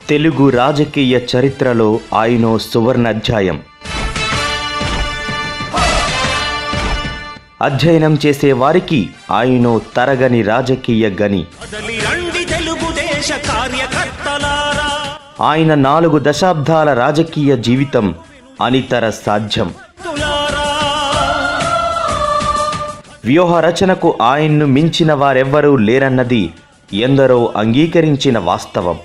తెలుగు రాజకీయ చరిత్రలో ఆయనో సువర్ణాధ్యాయం. అధ్యయనం చేసే వారికి ఆయనో తరగని రాజకీయ గని. ఆయన 4 దశాబ్దాల రాజకీయ జీవితం అనితర సాధ్యం. వ్యూహ రచనకు ఆయన్ను మించిన వారెవ్వరూ లేరన్నది ఎందరో అంగీకరించిన వాస్తవం.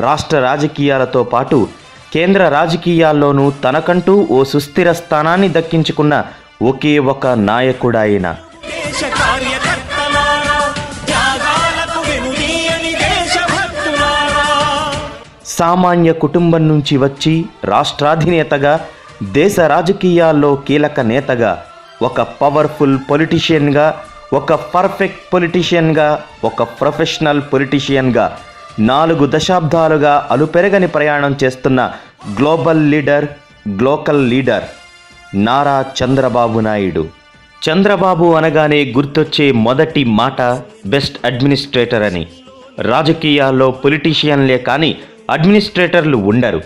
రాష్ట్ర రాజకీయాలతో పాటు కేంద్ర రాజకీయాల్లోనూ తనకంటూ ఓ సుస్థిర స్థానాన్ని దక్కించుకున్న ఒకే ఒక నాయకుడాయన. సామాన్య కుటుంబం నుంచి వచ్చి రాష్ట్రాధినేతగా, దేశ రాజకీయాల్లో కీలక నేతగా, ఒక పవర్ఫుల్ పొలిటీషియన్గా, ఒక పర్ఫెక్ట్ పొలిటీషియన్గా, ఒక ప్రొఫెషనల్ పొలిటీషియన్గా 4 దశాబ్దాలుగా అలుపెరగని ప్రయాణం చేస్తున్న global leader, glocal leader Nara Chandrababu Naidu. Chandrababu అనగానే గుర్తొచ్చే మొదటి మాట బెస్ట్ అడ్మినిస్ట్రేటర్ అని. రాజకీయాల్లో పొలిటీషియన్లే కానీ అడ్మినిస్ట్రేటర్లు ఉండరు.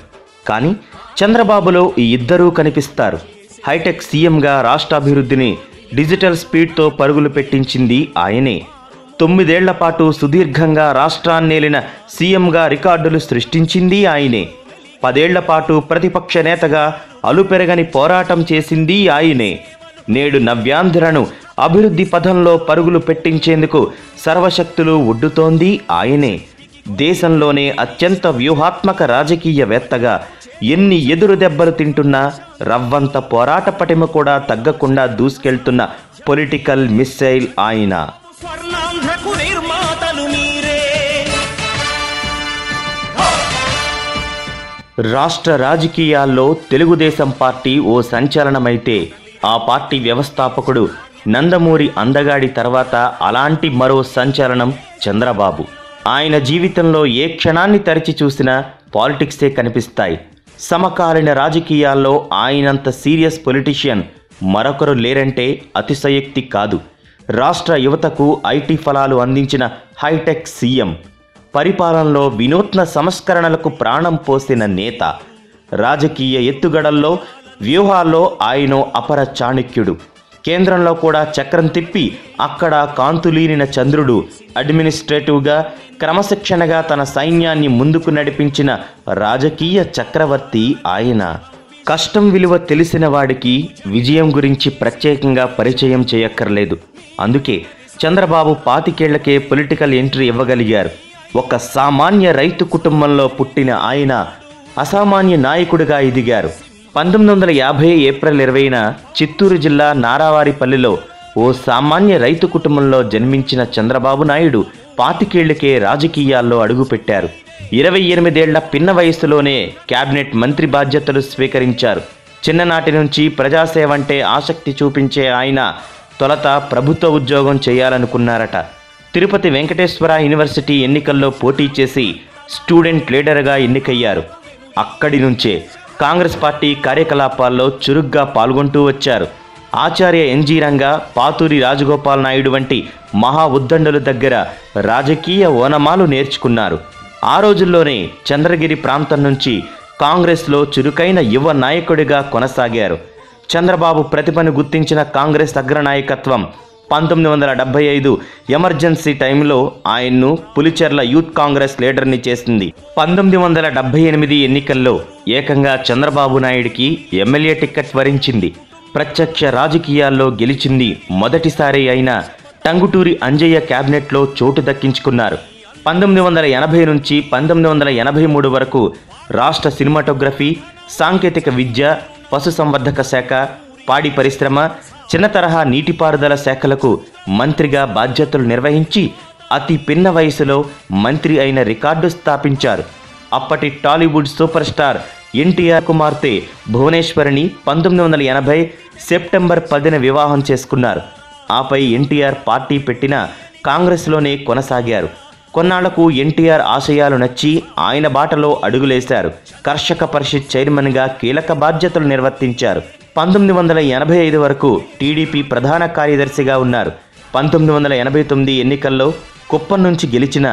కానీ చంద్రబాబులో ఈ ఇద్దరూ కనిపిస్తారు. హైటెక్ సీఎంగా రాష్ట్రాభివృద్ధిని డిజిటల్ స్పీడ్తో పరుగులు పెట్టించింది ఆయనే. 9 ఏళ్ల పాటు సుదీర్ఘంగా రాష్ట్రాన్నేలిన సీఎంగా రికార్డులు సృష్టించింది ఆయనే. 10 ఏళ్ల పాటు ప్రతిపక్ష నేతగా అలుపెరగని పోరాటం చేసింది ఆయనే. నేడు నవ్యాంధ్రను అభివృద్ధి పథంలో పరుగులు పెట్టించేందుకు సర్వశక్తులు ఒడ్డుతోంది ఆయనే. దేశంలోనే అత్యంత వ్యూహాత్మక రాజకీయవేత్తగా ఎన్ని ఎదురు దెబ్బలు తింటున్నా రవ్వంత పోరాట పటిమ కూడా తగ్గకుండా దూసుకెళ్తున్న పొలిటికల్ మిస్సైల్ ఆయన. రాష్ట్ర రాజకీయాల్లో తెలుగుదేశం పార్టీ ఓ సంచలనమైతే ఆ పార్టీ వ్యవస్థాపకుడు నందమూరి అందగాడి తర్వాత అలాంటి మరో సంచలనం చంద్రబాబు. ఆయన జీవితంలో ఏ క్షణాన్ని తరిచి చూసినా పాలిటిక్సే కనిపిస్తాయి. సమకాలీన రాజకీయాల్లో ఆయనంత సీరియస్ పొలిటీషియన్ మరొకరు లేరంటే అతిశయోక్తి కాదు. రాష్ట్ర యువతకు ఐటీ ఫలాలు అందించిన హైటెక్ సీఎం, పరిపాలనలో వినూత్న సంస్కరణలకు ప్రాణం పోసిన నేత, రాజకీయ ఎత్తుగడల్లో వ్యూహాల్లో ఆయనో అపర చాణక్యుడు. కేంద్రంలో కూడా చక్రం తిప్పి అక్కడ కాంతులీనిన చంద్రుడు. అడ్మినిస్ట్రేటివ్గా, క్రమశిక్షణగా తన సైన్యాన్ని ముందుకు నడిపించిన రాజకీయ చక్రవర్తి ఆయన. కష్టం విలువ తెలిసిన వాడికి విజయం గురించి ప్రత్యేకంగా పరిచయం చేయక్కర్లేదు. అందుకే చంద్రబాబు 25 ఏళ్లకే పొలిటికల్ ఎంట్రీ ఇవ్వగలిగారు. ఒక సామాన్య రైతు కుటుంబంలో పుట్టిన ఆయన అసామాన్య నాయకుడిగా ఎదిగారు. 1950 ఏప్రిల్ 20న చిత్తూరు జిల్లా నారావారిపల్లిలో ఓ సామాన్య రైతు కుటుంబంలో జన్మించిన చంద్రబాబు నాయుడు 25 ఏళ్లకే రాజకీయాల్లో అడుగుపెట్టారు. 28 ఏళ్ల పిన్న వయసులోనే కేబినెట్ మంత్రి బాధ్యతలు స్వీకరించారు. చిన్ననాటి నుంచి ప్రజాసేవంటే ఆసక్తి చూపించే ఆయన తొలుత ప్రభుత్వ ఉద్యోగం చేయాలనుకున్నారట. తిరుపతి వెంకటేశ్వర యూనివర్సిటీ ఎన్నికల్లో పోటీ చేసి స్టూడెంట్ లీడర్గా ఎన్నికయ్యారు. అక్కడి నుంచే కాంగ్రెస్ పార్టీ కార్యకలాపాల్లో చురుగ్గా పాల్గొంటూ వచ్చారు. ఆచార్య ఎన్జీ రంగా, పాతూరి రాజగోపాల్ నాయుడు వంటి మహా ఉద్దండుల దగ్గర రాజకీయ ఓనమాలు నేర్చుకున్నారు. ఆ రోజుల్లోనే చంద్రగిరి ప్రాంతం నుంచి కాంగ్రెస్లో చురుకైన యువ నాయకుడిగా కొనసాగారు. చంద్రబాబు ప్రతిభను గుర్తించిన కాంగ్రెస్ అగ్రనాయకత్వం 1975 ఎమర్జెన్సీ టైంలో ఆయన్ను పులిచెర్ల యూత్ కాంగ్రెస్ లీడర్ని చేసింది. 1978 ఎన్నికల్లో ఏకంగా చంద్రబాబు నాయుడికి ఎమ్మెల్యే టికెట్ వరించింది. ప్రత్యక్ష రాజకీయాల్లో గెలిచింది మొదటిసారి అయిన టంగుటూరి అంజయ్య క్యాబినెట్లో చోటు దక్కించుకున్నారు. 1980 నుంచి 1983 వరకు రాష్ట్ర సినిమాటోగ్రఫీ, సాంకేతిక విద్య, పశుసంవర్ధక శాఖ, పాడి పరిశ్రమ, చిన్న తరహా నీటిపారుదల శాఖలకు మంత్రిగా బాధ్యతలు నిర్వహించి అతి పిన్న వయసులో మంత్రి అయిన రికార్డు స్థాపించారు. అప్పటి టాలీవుడ్ సూపర్ స్టార్ ఎన్టీఆర్ కుమార్తె భువనేశ్వరిని 1980 సెప్టెంబర్ 10న వివాహం చేసుకున్నారు. ఆపై ఎన్టీఆర్ పార్టీ పెట్టిన కాంగ్రెస్లోనే కొనసాగారు. కొన్నాళ్లకు ఎన్టీఆర్ ఆశయాలు నచ్చి ఆయన బాటలో అడుగులేశారు. కర్షక పరిషత్ చైర్మన్గా కీలక బాధ్యతలు నిర్వర్తించారు. 1985 వరకు టీడీపీ ప్రధాన కార్యదర్శిగా ఉన్నారు. 1989 ఎన్నికల్లో కుప్పం నుంచి గెలిచిన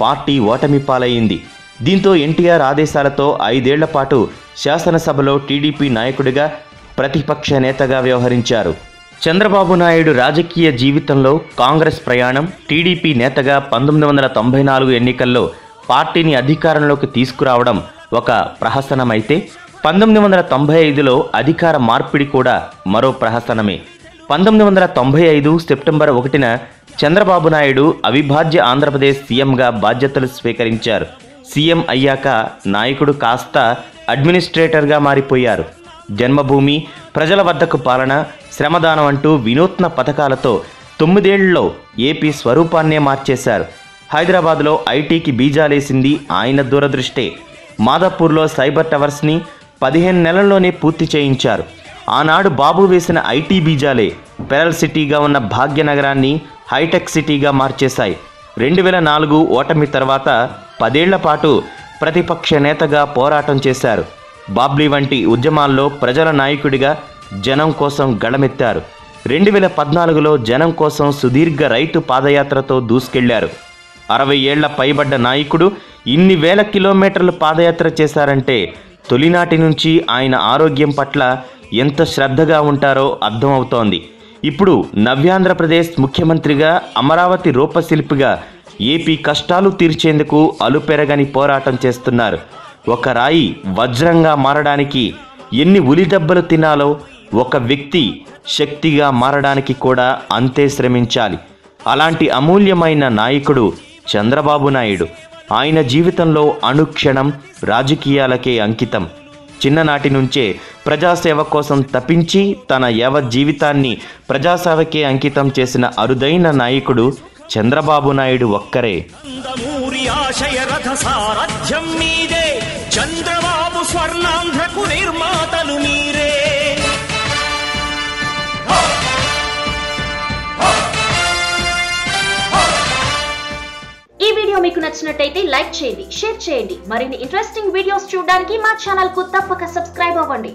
పార్టీ ఓటమి పాలయ్యింది. దీంతో ఎన్టీఆర్ ఆదేశాలతో 5 ఏళ్ల పాటు శాసనసభలో టీడీపీ నాయకుడిగా, ప్రతిపక్ష నేతగా వ్యవహరించారు. చంద్రబాబు నాయుడు రాజకీయ జీవితంలో కాంగ్రెస్ ప్రయాణం, టీడీపీ నేతగా 1994 ఎన్నికల్లో పార్టీని అధికారంలోకి తీసుకురావడం ఒక ప్రహసనమైతే 1995లో అధికార మార్పిడి కూడా మరో ప్రహసనమే. 1995 సెప్టెంబర్ 1న చంద్రబాబు నాయుడు అవిభాజ్య ఆంధ్రప్రదేశ్ సీఎంగా బాధ్యతలు స్వీకరించారు. సీఎం అయ్యాక నాయకుడు కాస్త అడ్మినిస్ట్రేటర్గా మారిపోయారు. జన్మభూమి, ప్రజల వద్దకు పాలన, శ్రమదానం అంటూ వినూత్న పథకాలతో 9 ఏళ్లలో ఏపీ స్వరూపాన్నే మార్చేశారు. హైదరాబాద్లో ఐటీకి బీజాలేసింది ఆయన దూరదృష్టే. మాదాపూర్లో సైబర్ టవర్స్ని 15 నెలల్లోనే పూర్తి చేయించారు. ఆనాడు బాబు వేసిన ఐటీ బీజాలే పెరల్ సిటీగా ఉన్న భాగ్యనగరాన్ని హైటెక్ సిటీగా మార్చేశాయి. 2004 ఓటమి తర్వాత 10 ఏళ్ల పాటు ప్రతిపక్ష నేతగా పోరాటం చేశారు. బాబ్లీ వంటి ఉద్యమాల్లో ప్రజల నాయకుడిగా జనం కోసం గళమెత్తారు. 2014లో జనం కోసం సుదీర్ఘ రైతు పాదయాత్రతో దూసుకెళ్లారు. 60 ఏళ్ల పైబడ్డ నాయకుడు ఇన్ని వేల కిలోమీటర్లు పాదయాత్ర చేశారంటే తొలినాటి నుంచి ఆయన ఆరోగ్యం పట్ల ఎంత శ్రద్ధగా ఉంటారో అర్థమవుతోంది. ఇప్పుడు నవ్యాంధ్రప్రదేశ్ ముఖ్యమంత్రిగా, అమరావతి రూపశిల్పిగా ఏపీ కష్టాలు తీర్చేందుకు అలుపెరగని పోరాటం చేస్తున్నారు. ఒక రాయి వజ్రంగా మారడానికి ఎన్ని ఉలిదెబ్బలు తినాలో ఒక వ్యక్తి శక్తిగా మారడానికి కూడా అంతే శ్రమించాలి. అలాంటి అమూల్యమైన నాయకుడు చంద్రబాబు నాయుడు. ఆయన జీవితంలో అనుక్షణం రాజకీయాలకే అంకితం. చిన్ననాటి నుంచే ప్రజాసేవ కోసం తపించి తన యావత్ జీవితాన్ని ప్రజాసేవకే అంకితం చేసిన అరుదైన నాయకుడు చంద్రబాబు నాయుడు ఒక్కరే. చంద్రబాబు స్వర్ణాంధ్రకు నిర్మాతలు మీరే. ఈ వీడియో మీకు నచ్చినట్టయితే లైక్ చేయండి, షేర్ చేయండి. మరిన్ని ఇంట్రెస్టింగ్ వీడియోస్ చూడడానికి మా ఛానల్ కు తప్పక సబ్స్క్రైబ్ అవ్వండి.